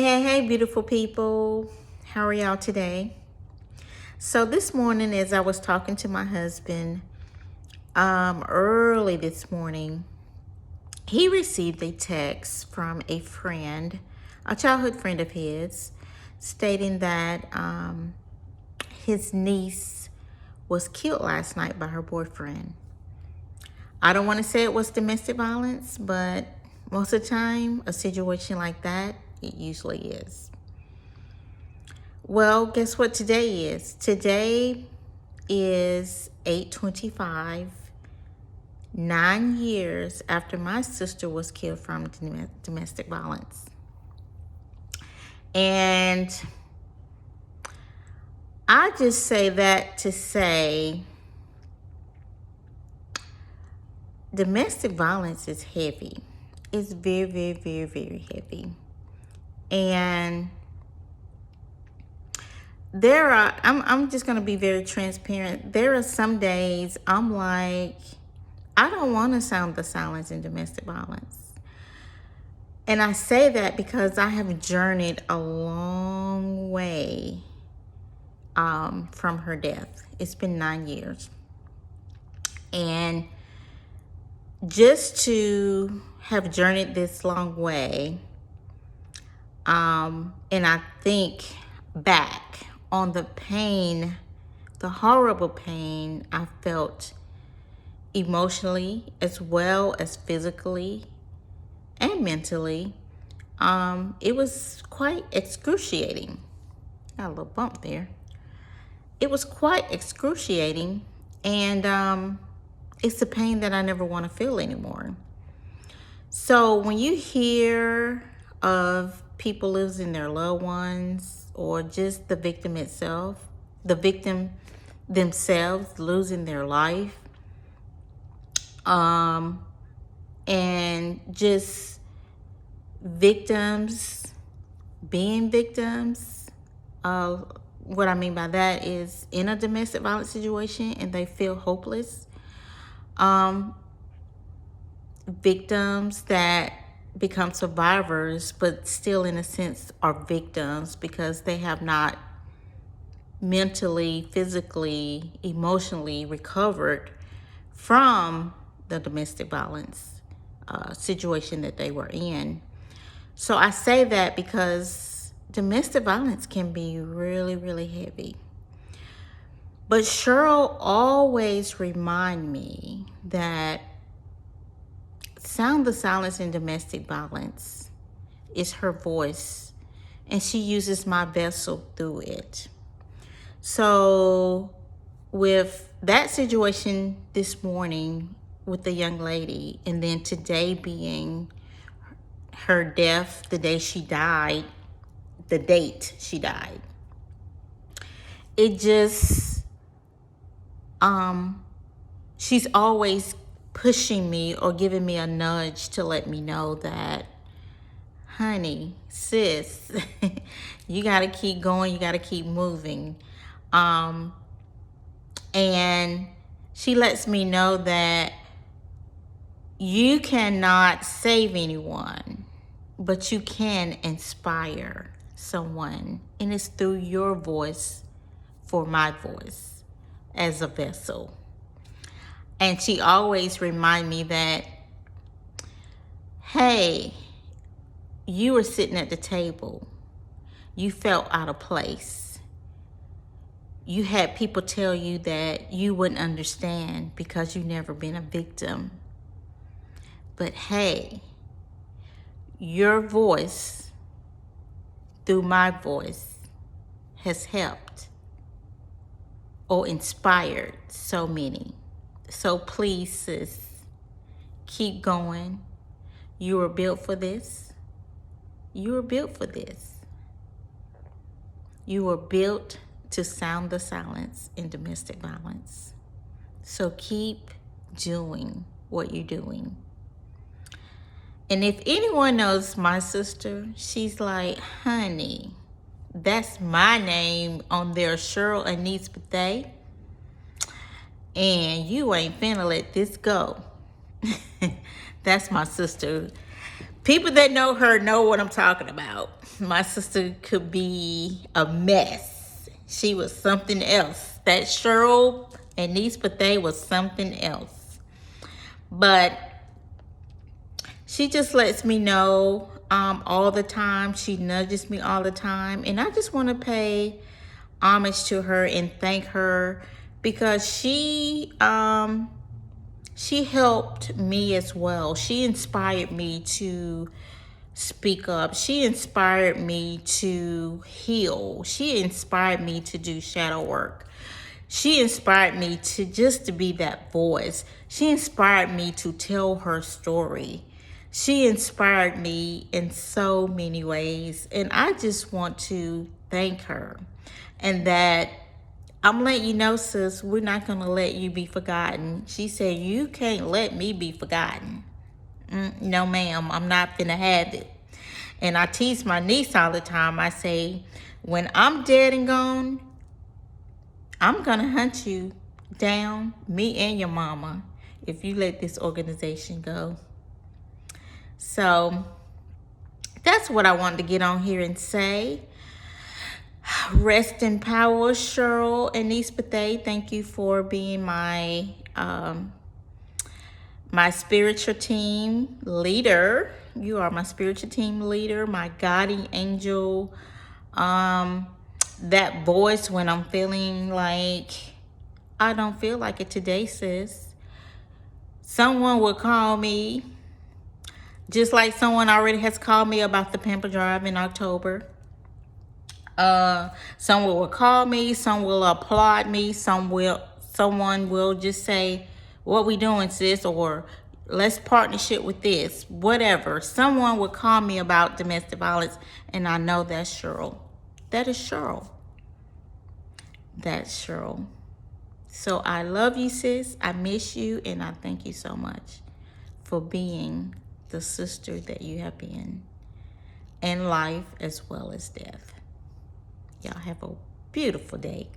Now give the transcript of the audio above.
Hey, beautiful people. How are y'all today? So this morning, as I was talking to my husband, early this morning, he received a text from a friend, a childhood friend of his, stating that his niece was killed last night by her boyfriend. I don't want to say it was domestic violence, but most of the time, a situation like that, it usually is. Well, guess what today is? Today is 8/25, 9 years after my sister was killed from domestic violence. And I just say that to say domestic violence is heavy. It's very, very, very, very heavy. And I'm just going to be very transparent. There are some days I'm like, I don't want to sound the silence in domestic violence. And I say that because I have journeyed a long way from her death. It's been 9 years. And just to have journeyed this long way, and I think back on the pain, the horrible pain I felt emotionally as well as physically and mentally, it was quite excruciating. Got a little bump there. It was quite excruciating, and it's a pain that I never want to feel anymore. So when you hear of people losing their loved ones, or just the victim itself, the victim themselves losing their life, and just victims being victims. What I mean by that is in a domestic violence situation and they feel hopeless. Victims that become survivors, but still in a sense are victims because they have not mentally, physically, emotionally recovered from the domestic violence situation that they were in. So I say that because domestic violence can be really, really heavy. But Cheryl always remind me that sound the silence in domestic violence is her voice, and she uses my vessel through it. So with that situation this morning with the young lady, and then today being her death, the day she died, the date she died, it just, she's always pushing me or giving me a nudge to let me know that, honey, sis, you got to keep going, you got to keep moving. And she lets me know that you cannot save anyone, but you can inspire someone. And it's through your voice for my voice as a vessel. And she always reminds me that, hey, you were sitting at the table. You felt out of place. You had people tell you that you wouldn't understand because you've never been a victim. But hey, your voice through my voice has helped or inspired so many. So please, sis, keep going. You were built for this. You were built for this. You were built to sound the silence in domestic violence. So keep doing what you're doing. And if anyone knows my sister, she's like, honey, that's my name on there, Cheryl Neecie Bethea. And you ain't finna let this go. That's my sister. People that know her know what I'm talking about. My sister could be a mess. She was something else. That Cheryl Neecie Bethea was something else. But she just lets me know all the time. She nudges me all the time. And I just want to pay homage to her and thank her because she helped me as well. She inspired me to speak up. She inspired me to heal. She inspired me to do shadow work. She inspired me to be that voice. She inspired me to tell her story. She inspired me in so many ways. And I just want to thank her. And that I'm letting you know, sis, we're not going to let you be forgotten. She said, you can't let me be forgotten. No, ma'am, I'm not finna have it. And I tease my niece all the time. I say, when I'm dead and gone, I'm gonna hunt you down, me and your mama, if you let this organization go. So that's what I wanted to get on here and say. Rest in power, Cheryl Neecie Bethea. Thank you for being my spiritual team leader. You are my spiritual team leader, my guiding angel. That voice when I'm feeling like I don't feel like it today, sis. Someone will call me, just like someone already has called me about the Pamper Drive in October. Someone will call me, some will applaud me, someone will just say, what we doing, sis, or let's partnership with this, whatever. Someone will call me about domestic violence, and I know that's Cheryl. That is Cheryl. That's Cheryl. So I love you, sis. I miss you, and I thank you so much for being the sister that you have been in life as well as death. Y'all have a beautiful day.